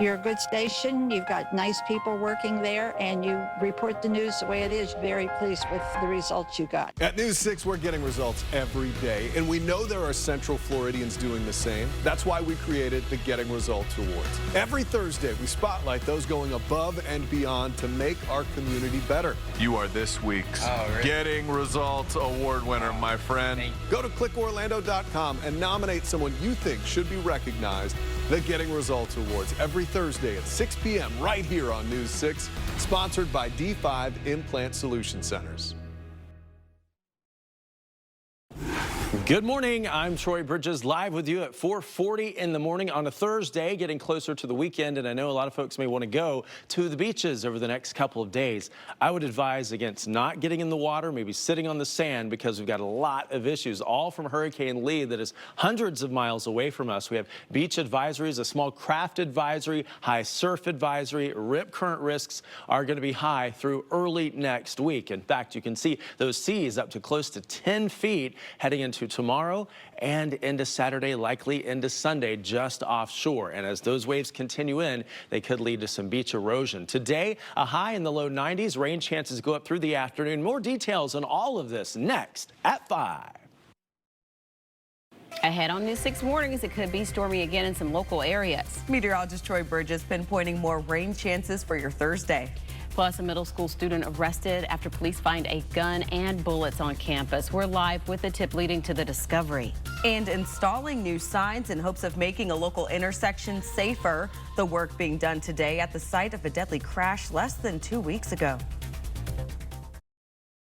You're a good station. You've got nice people working there, and you report the news the way it is. Very pleased with the results you got. At News 6, we're getting results every day, and we know there are Central Floridians doing the same. That's why we created the Getting Results Awards. Every Thursday, we spotlight those going above and beyond to make our community better. You are this week's Getting Results Award winner, my friend. Go to clickorlando.com and nominate someone you think should be recognized. The Getting Results Awards every Thursday at 6 p.m. right here on News 6, sponsored by D5 Implant Solution Centers. Good morning. I'm Troy Bridges, live with you at 4:40 in the morning on a Thursday, getting closer to the weekend, and I know a lot of folks may want to go to the beaches over the next couple of days. I would advise against not getting in the water, maybe sitting on the sand, because we've got a lot of issues, all from Hurricane Lee that is hundreds of miles away from us. We have beach advisories, a small craft advisory, high surf advisory. Rip current risks are going to be high through early next week. In fact, you can see those seas up to close to 10 feet heading into tomorrow and into Saturday, likely into Sunday, just offshore. And as those waves continue in, they could lead to some beach erosion. Today, a high in the low 90s. Rain chances go up through the afternoon. More details on all of this next at 5. Ahead on News 6 mornings, it could be stormy again in some local areas. Meteorologist Troy Bridges pinpointing more rain chances for your Thursday. Plus, a middle school student arrested after police find a gun and bullets on campus. We're live with the tip leading to the discovery. And installing new signs in hopes of making a local intersection safer. The work being done today at the site of a deadly crash less than 2 weeks ago.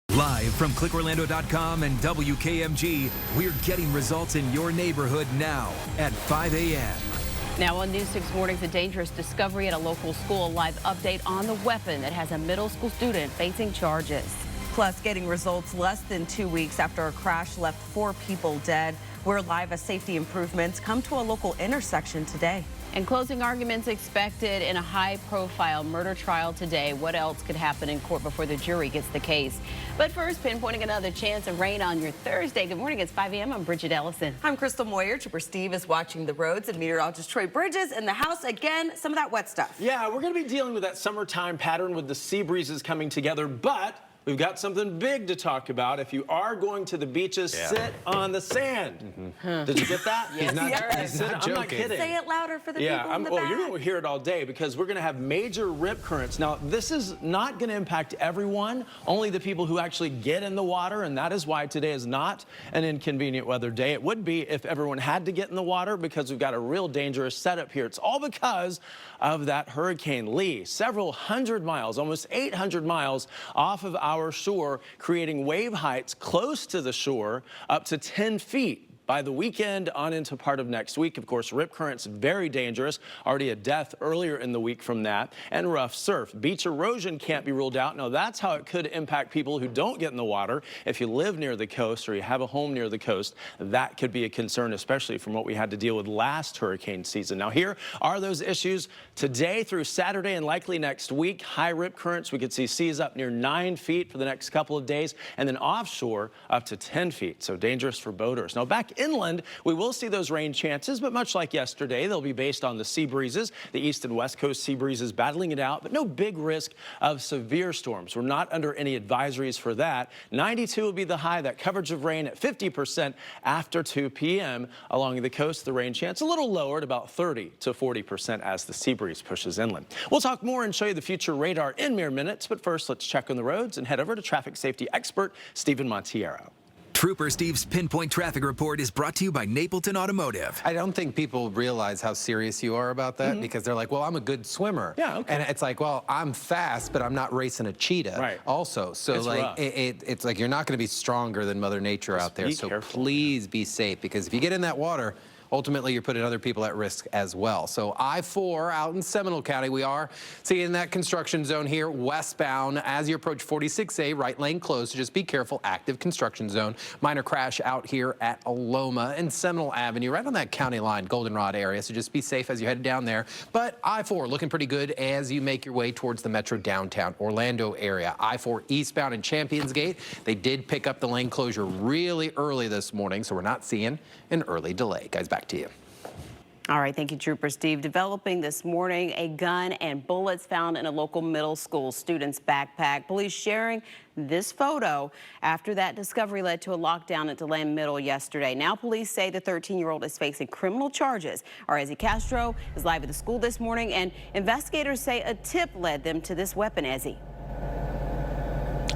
Live from clickorlando.com and WKMG, we're getting results in your neighborhood now at 5 a.m. Now on News 6 mornings, a dangerous discovery at a local school. A live update on the weapon that has a middle school student facing charges. Plus, getting results less than 2 weeks after a crash left 4 people dead. We're live as safety improvements come to a local intersection today. And closing arguments expected in a high-profile murder trial today. What else could happen in court before the jury gets the case? But first, pinpointing another chance of rain on your Thursday. Good morning. It's 5 a.m. I'm Bridget Ellison. I'm Crystal Moyer. Trooper Steve is watching the roads, and meteorologist Troy Bridges in the house again. Some of that wet stuff. Yeah, we're going to be dealing with that summertime pattern with the sea breezes coming together, but we've got something big to talk about. If you are going to the beaches, sit on the sand. Did you get that? Yes, he's not joking. I'm not kidding. Say it louder for the people in the back. You're going to hear it all day because we're going to have major rip currents. Now, this is not going to impact everyone, only the people who actually get in the water, and that is why today is not an inconvenient weather day. It would be if everyone had to get in the water because we've got a real dangerous setup here. It's all because of that Hurricane Lee. Several hundred miles, almost 800 miles off of our shore, creating wave heights close to the shore up to 10 feet. By the weekend on into part of next week, of course, rip currents very dangerous. Already a death earlier in the week from that, and rough surf. Beach erosion can't be ruled out. Now, that's how it could impact people who don't get in the water. If you live near the coast or you have a home near the coast, that could be a concern, especially from what we had to deal with last hurricane season. Now, here are those issues today through Saturday and likely next week. High rip currents. We could see seas up near 9 feet for the next couple of days, and then offshore up to 10 feet. So dangerous for boaters. Now, back inland, we will see those rain chances, but much like yesterday, they'll be based on the sea breezes, the east and west coast sea breezes battling it out, but no big risk of severe storms. We're not under any advisories for that. 92 will be the high, that coverage of rain at 50% after 2 p.m. Along the coast, the rain chance a little lower at about 30 to 40% as the sea breeze pushes inland. We'll talk more and show you the future radar in mere minutes, but first, let's check on the roads and head over to traffic safety expert Stephen Montiero. Trooper Steve's Pinpoint Traffic Report is brought to you by Napleton Automotive. I don't think people realize how serious you are about that because they're like, well, I'm a good swimmer. Yeah, okay. And it's like, well, I'm fast, but I'm not racing a cheetah. Right. Also, so It's like, rough. it's like you're not going to be stronger than Mother Nature out there. be So careful. please be safe, because if you get in that water, ultimately you're putting other people at risk as well. So I-4 out in Seminole County, we are seeing that construction zone here westbound as you approach 46A, right lane closed, so just be careful. Active construction zone. Minor crash out here at Aloma and Seminole Avenue, right on that county line, Goldenrod area, so just be safe as you head down there. But I-4 looking pretty good as you make your way towards the metro downtown Orlando area. I-4 eastbound in Champions Gate, they did pick up the lane closure really early this morning, so we're not seeing an early delay. Guys, back to you. All right, thank you, Trooper Steve. Developing this morning, a gun and bullets found in a local middle school student's backpack. Police sharing this photo after that discovery led to a lockdown at DeLand Middle yesterday. Now police say the 13-year-old is facing criminal charges. Our Ezzy Castro is live at the school this morning, and investigators say a tip led them to this weapon, Ezzy.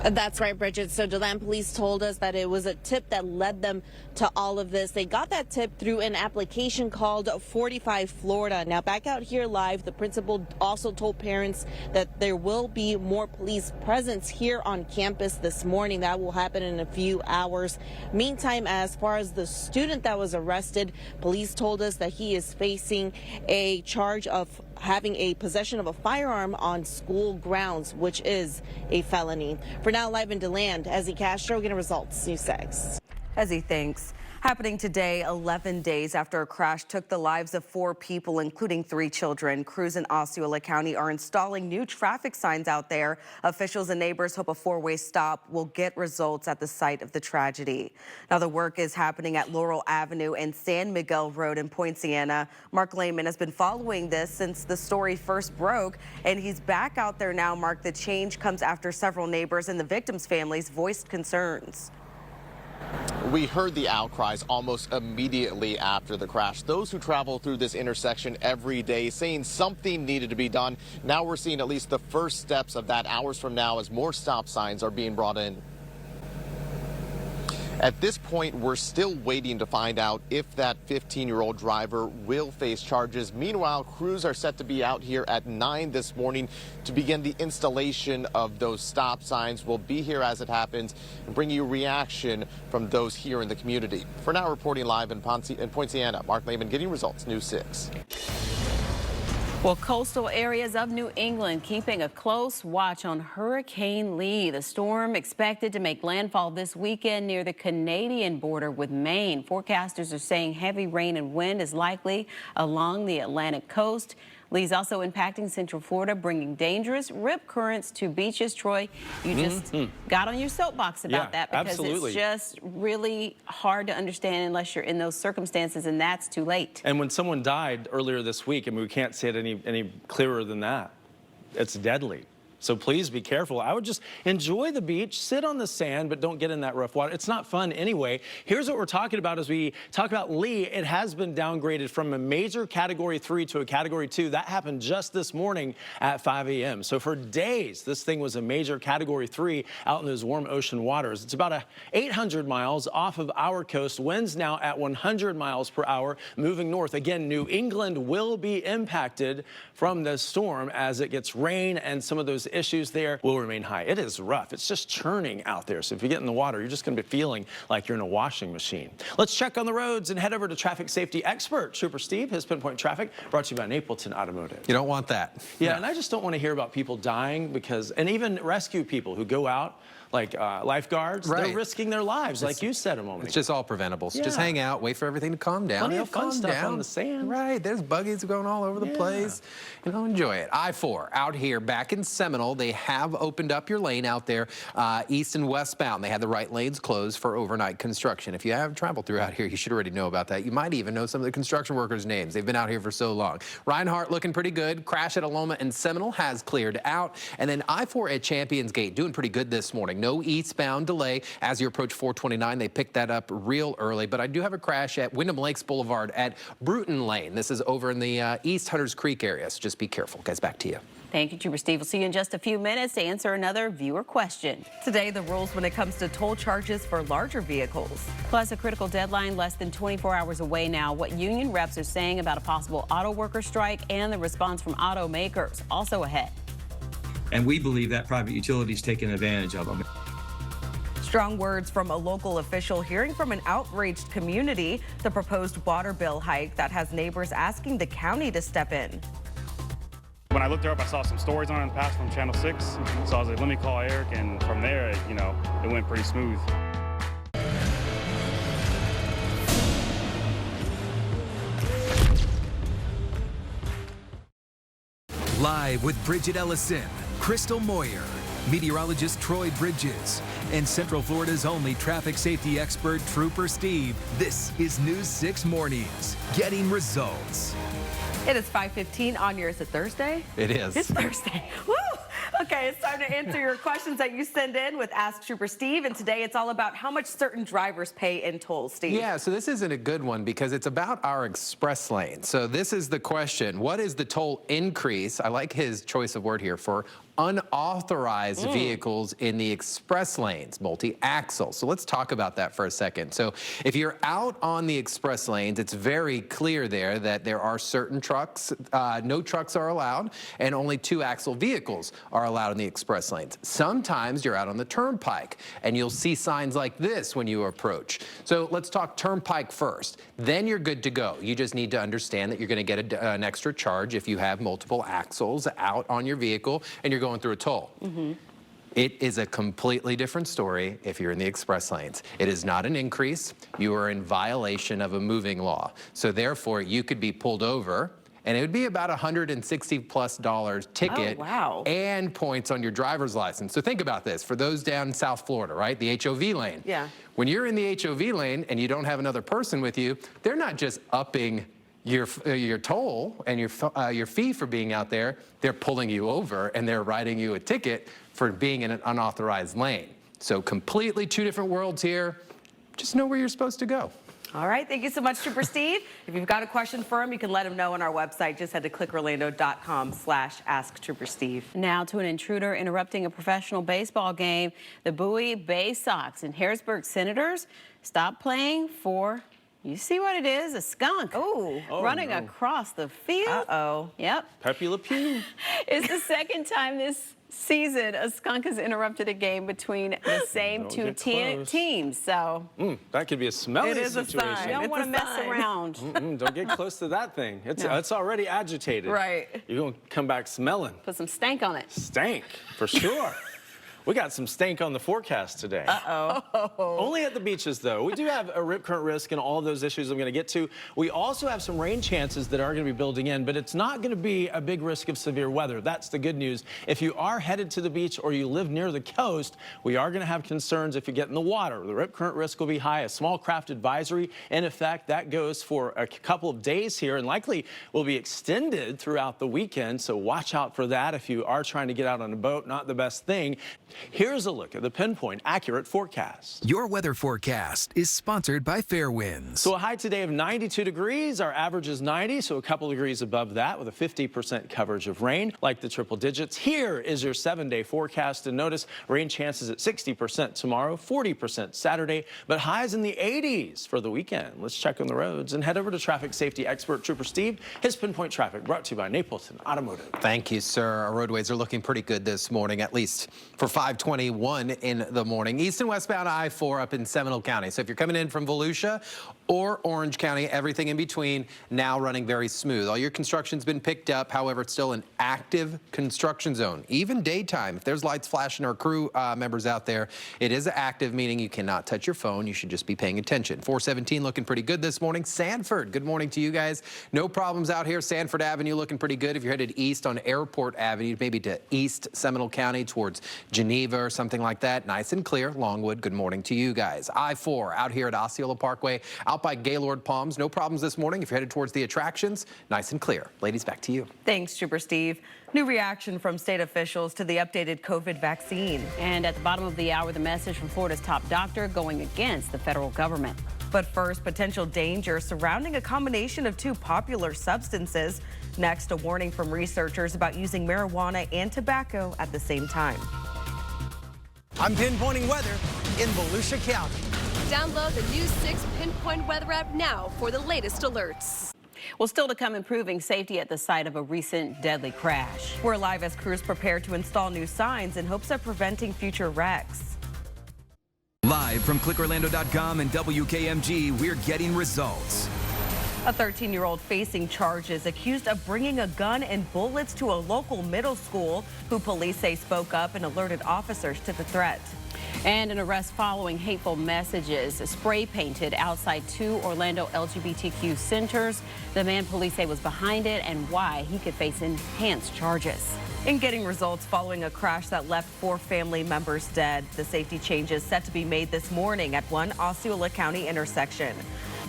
That's right, Bridget. So DeLand police told us that it was a tip that led them to all of this. They got that tip through an application called 45 Florida. Now, back out here live, the principal also told parents that there will be more police presence here on campus this morning. That will happen in a few hours. Meantime, as far as the student that was arrested, police told us that he is facing a charge of having a possession of a firearm on school grounds, which is a felony. For now, live in DeLand, Ezzy Castro, getting results, News 6. Ezzy, thanks. Happening today, 11 days after a crash took the lives of 4 people, including 3 children. Crews in Osceola County are installing new traffic signs out there. Officials and neighbors hope a 4-way stop will get results at the site of the tragedy. Now, the work is happening at Laurel Avenue and San Miguel Road in Poinciana. Mark Lehman has been following this since the story first broke, and he's back out there now. Mark, the change comes after several neighbors and the victims' families voiced concerns. We heard the outcries almost immediately after the crash. Those who travel through this intersection every day saying something needed to be done. Now we're seeing at least the first steps of that hours from now as more stop signs are being brought in. At this point, we're still waiting to find out if that 15-year-old driver will face charges. Meanwhile, crews are set to be out here at 9 this morning to begin the installation of those stop signs. We'll be here as it happens and bring you reaction from those here in the community. For now, reporting live in Poinciana, Mark Lehman, Getting Results, News 6. Well, coastal areas of New England keeping a close watch on Hurricane Lee. The storm expected to make landfall this weekend near the Canadian border with Maine. Forecasters are saying heavy rain and wind is likely along the Atlantic coast. Lee's also impacting Central Florida, bringing dangerous rip currents to beaches. Troy, you just got on your soapbox about that because it's just really hard to understand unless you're in those circumstances, and that's too late. And when someone died earlier this week, I mean, we can't say it any clearer than that. It's deadly. So please be careful. I would just enjoy the beach, sit on the sand, but don't get in that rough water. It's not fun anyway. Here's what we're talking about as we talk about Lee. It has been downgraded from a major Category 3 to a Category 2. That happened just this morning at 5 a.m. So for days, this thing was a major Category 3 out in those warm ocean waters. It's about 800 miles off of our coast. Winds now at 100 miles per hour, moving north. Again, New England will be impacted from this storm as it gets rain, and some of those issues there will remain high. It is rough. It's just churning out there. So if you get in the water, you're just going to be feeling like you're in a washing machine. Let's check on the roads and head over to traffic safety expert Trooper Steve. His Pinpoint Traffic brought to you by Napleton Automotive. You don't want that. Yeah, and I just don't want to hear about people dying because, and even rescue people who go out, like lifeguards, they're risking their lives, like you said a moment ago. It's just all preventable. So just hang out, wait for everything to calm down. Plenty of fun stuff on the sand. Right, there's buggies going all over the place. You know, enjoy it. I-4 out here back in Seminole. They have opened up your lane out there, east and westbound. They had the right lanes closed for overnight construction. If you have traveled through out here, you should already know about that. You might even know some of the construction workers' names. They've been out here for so long. Reinhardt looking pretty good. Crash at Aloma and Seminole has cleared out. And then I-4 at Champions Gate doing pretty good this morning. No eastbound delay as you approach 429. They picked that up real early, but I do have a crash at Wyndham Lakes Boulevard at Bruton Lane. This is over in the East Hunters Creek area, so just be careful. Guys, back to you. Thank you, Trooper Steve. We'll see you in just a few minutes to answer another viewer question. Today, the rules when it comes to toll charges for larger vehicles. Plus, a critical deadline less than 24 hours away now. What union reps are saying about a possible auto worker strike and the response from automakers. Also ahead. And we believe that private utilities taking advantage of them. Strong words from a local official hearing from an outraged community. The proposed water bill hike that has neighbors asking the county to step in. When I looked her up, I saw some stories on it in the past from Channel 6. So I was like, let me call Eric. And from there, you know, it went pretty smooth. Live with Bridget Ellison, Crystal Moyer, meteorologist Troy Bridges, and Central Florida's only traffic safety expert, Trooper Steve. This is News 6 Mornings, getting results. It is 5:15 on your, is it Thursday? It is. It's Thursday. Woo! Okay, it's time to answer your questions that you send in with Ask Trooper Steve. And today it's all about how much certain drivers pay in tolls, Steve. Yeah, so this isn't a good one because it's about our express lane. So this is the question. What is the toll increase? I like his choice of word here for unauthorized vehicles in the express lanes, multi-axle. So let's talk about that for a second. So if you're out on the express lanes, it's very clear there that there are certain trucks, no trucks are allowed, and only 2-axle vehicles are allowed in the express lanes. Sometimes you're out on the turnpike and you'll see signs like this when you approach. So let's talk turnpike first. Then you're good to go. You just need to understand that you're going to get an extra charge if you have multiple axles out on your vehicle and you're going through a toll. It is a completely different story if you're in the express lanes. It is not an increase. You are in violation of a moving law. So therefore, you could be pulled over and it would be about $160+ ticket and points on your driver's license. So think about this. For those down in South Florida, right? The HOV lane. Yeah. When you're in the HOV lane and you don't have another person with you, they're not just upping your toll and your fee for being out there. They're pulling you over and they're writing you a ticket for being in an unauthorized lane. So completely two different worlds here. Just know where you're supposed to go. All right, thank you so much, Trooper Steve. If you've got a question for him, you can let him know on our website. Just head to clickorlando.com/AskTrooperSteve. Now to an intruder interrupting a professional baseball game. The Bowie Bay Sox and Harrisburg Senators stopped playing for, you see what it is, a skunk. Running across the field. Yep. Pepe Le Pew. It's the second time this season a skunk has interrupted a game between the same two teams. So that could be a smelly situation. It is a sign. You don't want to mess around. Don't get close to that thing. It's already agitated. Right. You're going to come back smelling. Put some stank on it. Stank, for sure. We got some stank on the forecast today. Only at the beaches, though. We do have a rip current risk and all of those issues I'm going to get to. We also have some rain chances that are going to be building in, but it's not going to be a big risk of severe weather. That's the good news. If you are headed to the beach or you live near the coast, we are going to have concerns if you get in the water. The rip current risk will be high. A small craft advisory in effect. That goes for a couple of days here and likely will be extended throughout the weekend. So watch out for that if you are trying to get out on a boat. Not the best thing. Here's a look at the Pinpoint Accurate Forecast. Your weather forecast is sponsored by Fairwinds. So a high today of 92 degrees. Our average is 90, so a couple degrees above that with a 50% coverage of rain, like the triple digits. Here is your 7-day forecast. And notice rain chances at 60% tomorrow, 40% Saturday, but highs in the 80s for the weekend. Let's check on the roads and head over to traffic safety expert Trooper Steve. His Pinpoint Traffic brought to you by Napleton Automotive. Thank you, sir. Our roadways are looking pretty good this morning, at least for 521 in the morning. East and westbound I-4 up in Seminole County. So if you're coming in from Volusia or Orange County, everything in between now running very smooth. All your construction's been picked up. However, it's still an active construction zone. Even daytime, if there's lights flashing or crew members out there, it is active, meaning you cannot touch your phone. You should just be paying attention. 417 looking pretty good this morning. Sanford, good morning to you guys. No problems out here. Sanford Avenue looking pretty good. If you're headed east on Airport Avenue, maybe to East Seminole County towards Geneva or something like that, nice and clear. Longwood, good morning to you guys. I-4 out here at Osceola Parkway, out by Gaylord Palms, no problems this morning. If you're headed towards the attractions, nice and clear. Ladies, back to you. Thanks, Trooper Steve. New reaction from state officials to the updated COVID vaccine. And at the bottom of the hour, the message from Florida's top doctor going against the federal government. But first, potential danger surrounding a combination of two popular substances. Next, a warning from researchers about using marijuana and tobacco at the same time. I'm pinpointing weather in Volusia County. Download the News 6 Pinpoint Weather app now for the latest alerts. Well, still to come, improving safety at the site of a recent deadly crash. We're live as crews prepare to install new signs in hopes of preventing future wrecks. Live from clickorlando.com and WKMG, we're getting results. A 13-year-old facing charges accused of bringing a gun and bullets to a local middle school, who police say spoke up and alerted officers to the threat. And an arrest following hateful messages spray painted outside 2 Orlando LGBTQ centers. The man police say was behind it and why he could face enhanced charges. In getting results following a crash that left 4 family members dead, the safety changes set to be made this morning at one Osceola County intersection.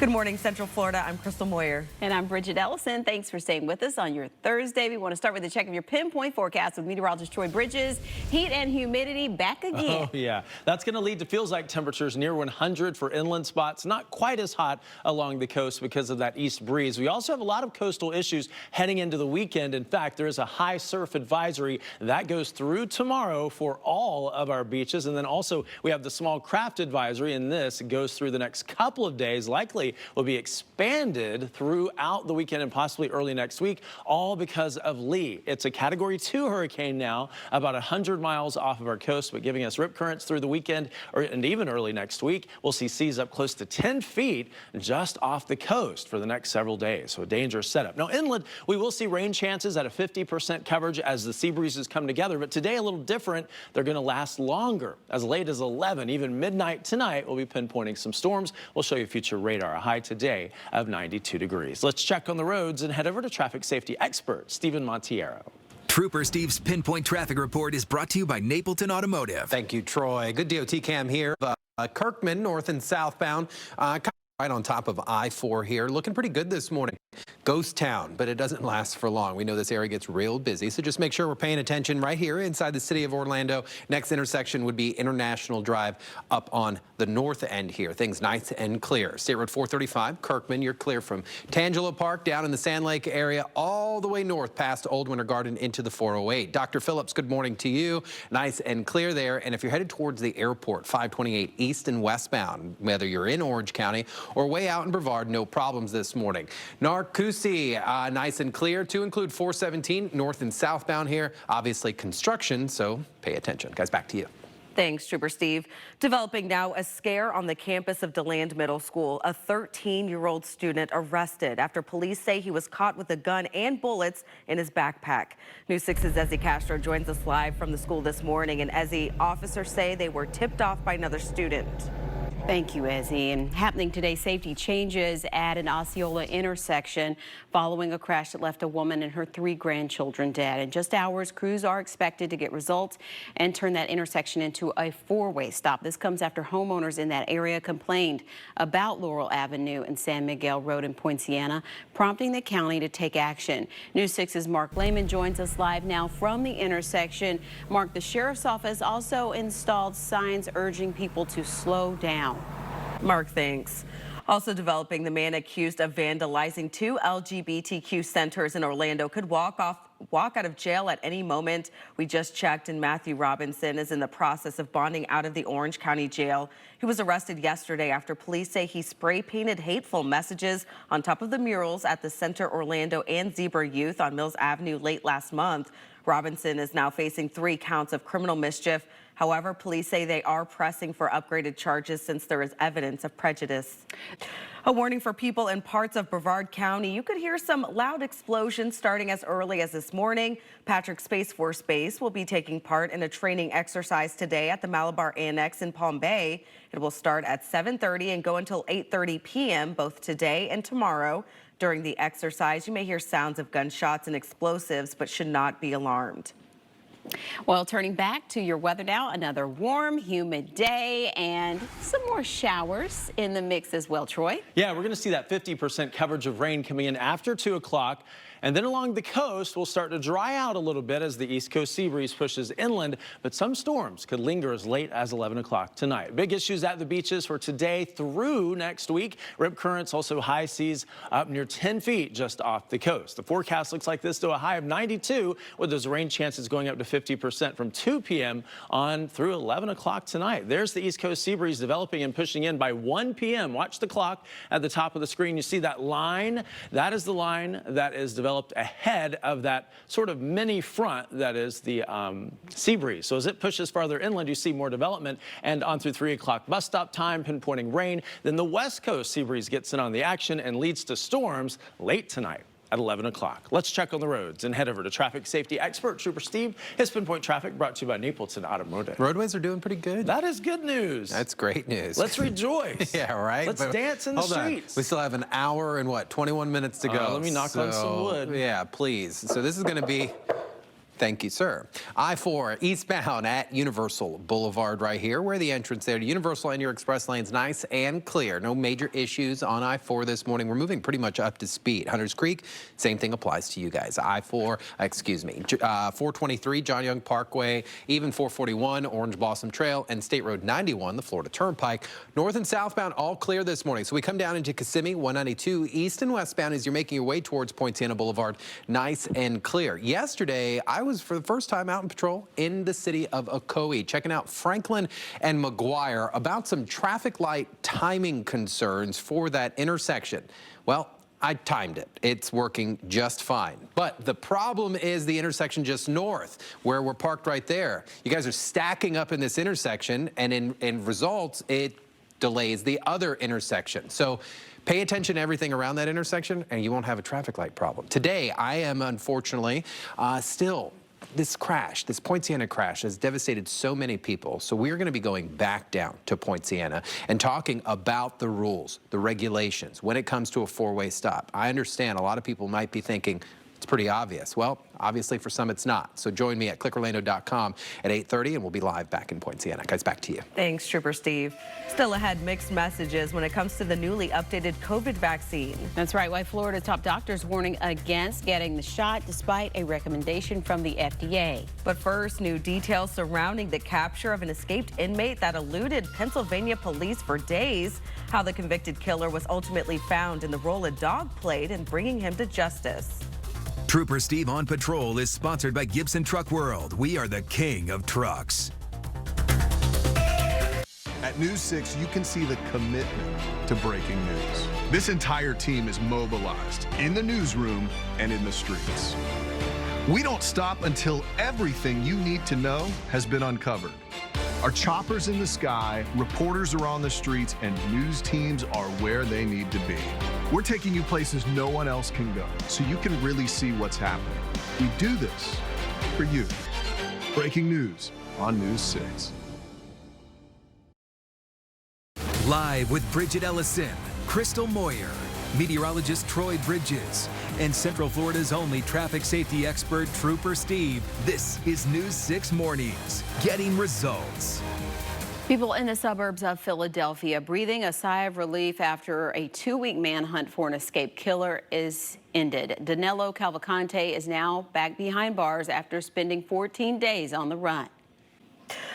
Good morning, Central Florida. I'm Crystal Moyer. And I'm Bridget Ellison. Thanks for staying with us on your Thursday. We want to start with a check of your pinpoint forecast with meteorologist Troy Bridges. Heat and humidity back again. Oh, yeah. That's going to lead to feels like temperatures near 100 for inland spots. Not quite as hot along the coast because of that east breeze. We also have a lot of coastal issues heading into the weekend. In fact, there is a high surf advisory that goes through tomorrow for all of our beaches. And then also we have the small craft advisory, and this goes through the next couple of days, likely will be expanded throughout the weekend and possibly early next week, all because of Lee. It's a Category 2 hurricane now, about 100 miles off of our coast, but giving us rip currents through the weekend and even early next week. We'll see seas up close to 10 feet just off the coast for the next several days. So a dangerous setup. Now inland, we will see rain chances at a 50% coverage as the sea breezes come together, but today a little different. They're going to last longer. As late as 11, even midnight tonight, we'll be pinpointing some storms. We'll show you future radar. A high today of 92 degrees. Let's check on the roads and head over to traffic safety expert Stephen Montiero. Trooper Steve's Pinpoint Traffic Report is brought to you by Napleton Automotive. Thank you, Troy. Good DOT cam here. Kirkman, north and southbound, kind of right on top of I-4 here. Looking pretty good this morning. Ghost town, but it doesn't last for long. We know this area gets real busy, so just make sure we're paying attention right here inside the city of Orlando. Next intersection would be International Drive up on the north end here. Things nice and clear. State Road 435, Kirkman, you're clear from Tangelo Park down in the Sand Lake area all the way north past Old Winter Garden into the 408. Dr. Phillips, good morning to you. Nice and clear there. And if you're headed towards the airport, 528 east and westbound, whether you're in Orange County or way out in Brevard, no problems this morning. Narcoossee, nice and clear to include 417 north and southbound here. Obviously construction, so pay attention. Guys, back to you. Thanks, Trooper Steve. Developing now, a scare on the campus of DeLand Middle School. A 13-year-old student arrested after police say he was caught with a gun and bullets in his backpack. News 6's Ezzy Castro joins us live from the school this morning. And Ezzy, officers say they were tipped off by another student. Thank you, Ezzy. And happening today, safety changes at an Osceola intersection following a crash that left a woman and her 3 grandchildren dead. In just hours, crews are expected to get results and turn that intersection into a 4-way stop. This comes after homeowners in that area complained about Laurel Avenue and San Miguel Road in Poinciana, prompting the county to take action. News 6's Mark Lehman joins us live now from the intersection. Mark, the sheriff's office also installed signs urging people to slow down. Mark, thanks. Also developing, the man accused of vandalizing 2 LGBTQ centers in Orlando could walk out of jail at any moment. We just checked, and Matthew Robinson is in the process of bonding out of the Orange County Jail. He was arrested yesterday after police say he spray painted hateful messages on top of the murals at the Center Orlando and Zebra Youth on Mills Avenue late last month. Robinson is now facing 3 counts of criminal mischief. However, police say they are pressing for upgraded charges since there is evidence of prejudice. A warning for people in parts of Brevard County. You could hear some loud explosions starting as early as this morning. Patrick Space Force Base will be taking part in a training exercise today at the Malabar Annex in Palm Bay. It will start at 7:30 and go until 8:30 p.m. both today and tomorrow. During the exercise, you may hear sounds of gunshots and explosives, but should not be alarmed. Well, turning back to your weather now, another warm, humid day and some more showers in the mix as well, Troy. Yeah, we're going to see that 50% coverage of rain coming in after 2 o'clock. And then along the coast, we'll start to dry out a little bit as the east coast sea breeze pushes inland, but some storms could linger as late as 11 o'clock tonight. Big issues at the beaches for today through next week. Rip currents, also high seas up near 10 feet just off the coast. The forecast looks like this to a high of 92 with those rain chances going up to 50% from 2 p.m. on through 11 o'clock tonight. There's the east coast sea breeze developing and pushing in by 1 p.m. Watch the clock at the top of the screen. You see that line? That is the line that is developed ahead of that sort of mini front that is the sea breeze. So as it pushes farther inland, you see more development, and on through 3 o'clock bus stop time, pinpointing rain. Then the west coast sea breeze gets in on the action and leads to storms late tonight. at 11 o'clock. Let's check on the roads and head over to traffic safety expert Trooper Steve. His Pinpoint Traffic brought to you by Napleton Automotive. Roadways are doing pretty good. That is good news. That's great news. Let's rejoice. Yeah, right? Let's dance in the streets. We still have an hour and 21 minutes to go. Let me knock on some wood. Yeah, please. So this is going to be... Thank you, sir. I-4 eastbound at Universal Boulevard right here, where the entrance there to Universal and your express lane's nice and clear. No major issues on I-4 this morning. We're moving pretty much up to speed. Hunters Creek, same thing applies to you guys. 423 John Young Parkway, even 441 Orange Blossom Trail, and State Road 91, the Florida Turnpike. North and southbound all clear this morning. So we come down into Kissimmee, 192 east and westbound as you're making your way towards Poinciana Boulevard, nice and clear. Yesterday, I was for the first time out in patrol in the city of Ocoee, checking out Franklin and McGuire about some traffic light timing concerns for that intersection. Well, I timed it. It's working just fine. But the problem is the intersection just north, where we're parked right there. You guys are stacking up in this intersection, and in results, it delays the other intersection. So pay attention to everything around that intersection, and you won't have a traffic light problem. Today, I am unfortunately this Poinciana crash has devastated so many people. So we're going to be going back down to Poinciana and talking about the rules, the regulations, when it comes to a four-way stop. I understand a lot of people might be thinking, it's pretty obvious. Well, obviously for some it's not. So join me at clickorlando.com at 8:30 and we'll be live back in Poinciana. Guys, back to you. Thanks, Trooper Steve. Still ahead, mixed messages when it comes to the newly updated COVID vaccine. That's right. Why Florida's top doctors warning against getting the shot despite a recommendation from the FDA. But first, new details surrounding the capture of an escaped inmate that eluded Pennsylvania police for days. How the convicted killer was ultimately found and the role a dog played in bringing him to justice. Trooper Steve on Patrol is sponsored by Gibson Truck World. We are the king of trucks. At News 6, you can see the commitment to breaking news. This entire team is mobilized in the newsroom and in the streets. We don't stop until everything you need to know has been uncovered. Our choppers in the sky, reporters are on the streets, and news teams are where they need to be. We're taking you places no one else can go, so you can really see what's happening. We do this for you. Breaking news on News 6. Live with Bridget Ellison, Crystal Moyer, meteorologist Troy Bridges, and Central Florida's only traffic safety expert, Trooper Steve. This is News 6 Mornings, getting results. People in the suburbs of Philadelphia breathing a sigh of relief after a 2-week manhunt for an escaped killer is ended. Danilo Cavalcante is now back behind bars after spending 14 days on the run.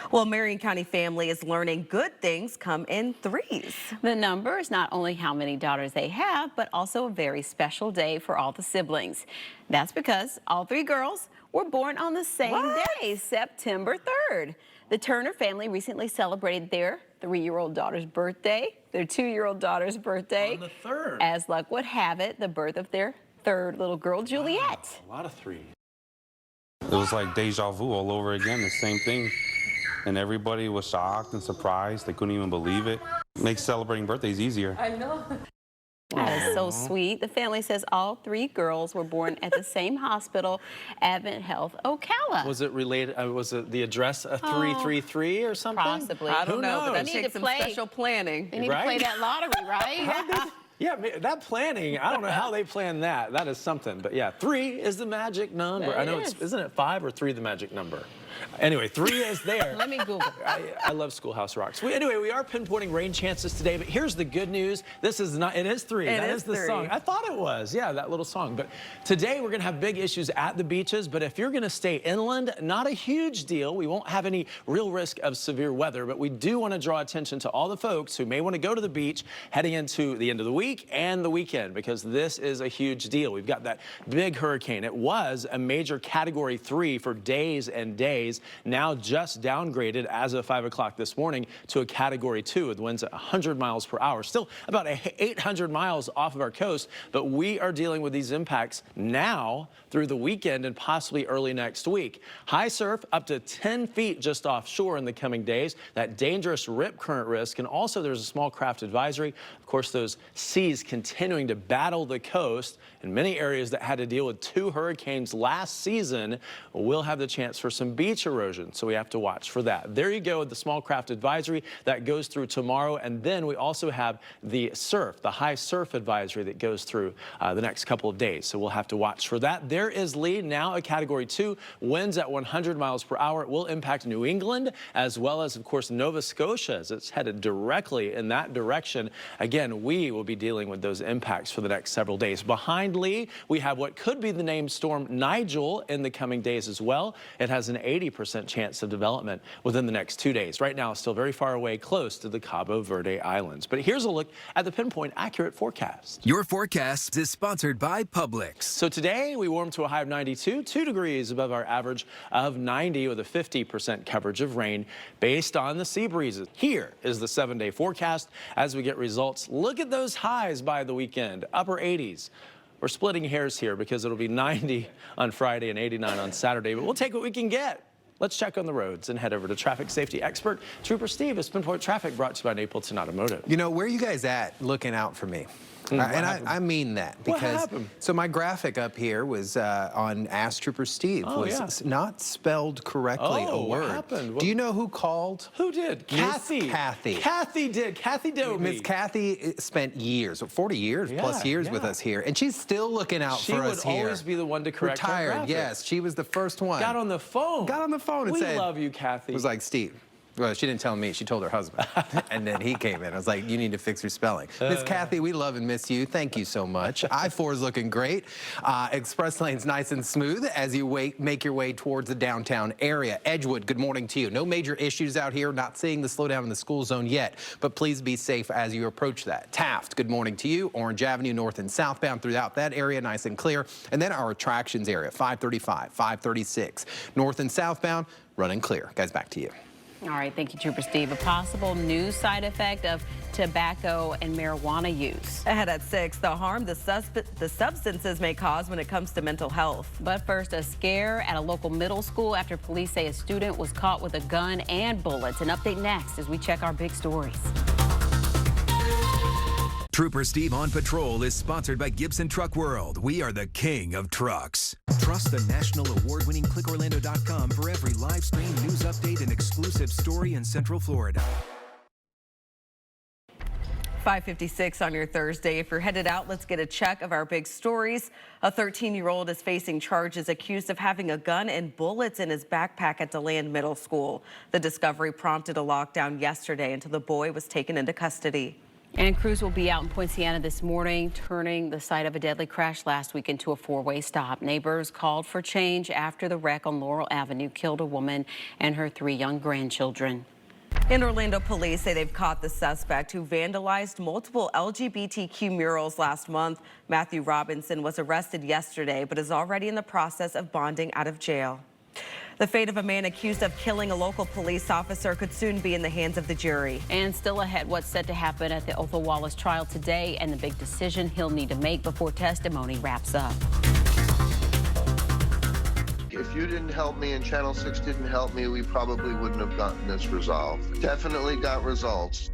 Well, Marion County family is learning good things come in threes. The number is not only how many daughters they have, but also a very special day for all the siblings. That's because all 3 girls were born on the same day, September 3rd. The Turner family recently celebrated their 3-year-old daughter's birthday, their 2-year-old daughter's birthday. On the 3rd. As luck would have it, the birth of their 3rd little girl, Juliet. Wow, a lot of 3. It was like deja vu all over again, the same thing. And everybody was shocked and surprised. They couldn't even believe it. Makes celebrating birthdays easier. I know. That is so sweet. The family says all 3 girls were born at the same hospital, Advent Health Ocala. Was it related? Was it the address 333 or something? Possibly. I don't know, knows? but that takes some special planning. They need to play that lottery, right? Yeah, that planning, I don't know how they plan that. That is something. But yeah, 3 is the magic number. I know isn't it 5 or 3 the magic number? Anyway, 3 is there. Let me Google. I love Schoolhouse Rocks. Anyway, we are pinpointing rain chances today, but here's the good news. This is not, it is 3. That is the song. I thought it was. Yeah, that little song. But today we're going to have big issues at the beaches, but if you're going to stay inland, not a huge deal. We won't have any real risk of severe weather, but we do want to draw attention to all the folks who may want to go to the beach heading into the end of the week and the weekend, because this is a huge deal. We've got that big hurricane. It was a major Category 3 for days and days. Now just downgraded as of 5 o'clock this morning to a Category 2 with winds at 100 miles per hour. Still about 800 miles off of our coast, but we are dealing with these impacts now through the weekend and possibly early next week. High surf up to 10 feet just offshore in the coming days. That dangerous rip current risk, and also there's a small craft advisory. Of course, those seas continuing to battle the coast, and many areas that had to deal with 2 hurricanes last season will have the chance for some beach erosion, so we have to watch for that. There you go with the small craft advisory that goes through tomorrow, and then we also have the high surf advisory that goes through the next couple of days, so we'll have to watch for that. There is Lee, now a Category 2, winds at 100 miles per hour. It will impact New England as well as, of course, Nova Scotia as it's headed directly in that direction. Again, we will be dealing with those impacts for the next several days. Behind Lee, we have what could be the named storm Nigel in the coming days as well. It has an 80% chance of development within the next 2 days. Right now, it's still very far away, close to the Cabo Verde Islands. But here's a look at the pinpoint accurate forecast. Your forecast is sponsored by Publix. So today, we warm to a high of 92, 2 degrees above our average of 90 with a 50% coverage of rain based on the sea breezes. Here is the 7-day forecast as we get results. Look at those highs by the weekend, upper 80s. We're splitting hairs here because it'll be 90 on Friday and 89 on Saturday, but we'll take what we can get. Let's check on the roads and head over to traffic safety expert Trooper Steve. It's Pinpoint Traffic brought to you by Napleton Automotive. You know, where are you guys at looking out for me? And I mean that because so my graphic up here was on Ask Trooper Steve was not spelled correctly a word. What happened? Do you know who called? Who did? Kathy. Kathy did. Kathy Doby. Miss Kathy spent years, 40 years plus years with us here, and she's still looking out for us here. She would always be the one to correct our Retired, graphic. yes. She was the first one. Got on the phone. And said, "We love you, Kathy." It was like, Steve. Well, she didn't tell me. She told her husband. And then he came in. I was like, you need to fix your spelling. Miss Kathy, we love and miss you. Thank you so much. I-4 is looking great. Express lane's nice and smooth as you make your way towards the downtown area. Edgewood, good morning to you. No major issues out here. Not seeing the slowdown in the school zone yet, but please be safe as you approach that. Taft, good morning to you. Orange Avenue, north and southbound throughout that area, nice and clear. And then our attractions area, 535, 536. North and southbound, running clear. Guys, back to you. All right, thank you, Trooper Steve. A possible new side effect of tobacco and marijuana use. Ahead at 6, the harm the substances may cause when it comes to mental health. But first, a scare at a local middle school after police say a student was caught with a gun and bullets. An update next as we check our big stories. Trooper Steve on Patrol is sponsored by Gibson Truck World. We are the king of trucks. Trust the national award-winning ClickOrlando.com for every live stream, news update, and exclusive story in Central Florida. 5:56 on your Thursday. If you're headed out, let's get a check of our big stories. A 13-year-old is facing charges accused of having a gun and bullets in his backpack at DeLand Middle School. The discovery prompted a lockdown yesterday until the boy was taken into custody. And crews will be out in Poinciana this morning, turning the site of a deadly crash last week into a 4-way stop. Neighbors called for change after the wreck on Laurel Avenue killed a woman and her 3 young grandchildren. In Orlando, police say they've caught the suspect who vandalized multiple LGBTQ murals last month. Matthew Robinson was arrested yesterday, but is already in the process of bonding out of jail. The fate of a man accused of killing a local police officer could soon be in the hands of the jury. And still ahead, what's set to happen at the Othel Wallace trial today and the big decision he'll need to make before testimony wraps up. If you didn't help me and Channel 6 didn't help me, we probably wouldn't have gotten this resolved. Definitely got results.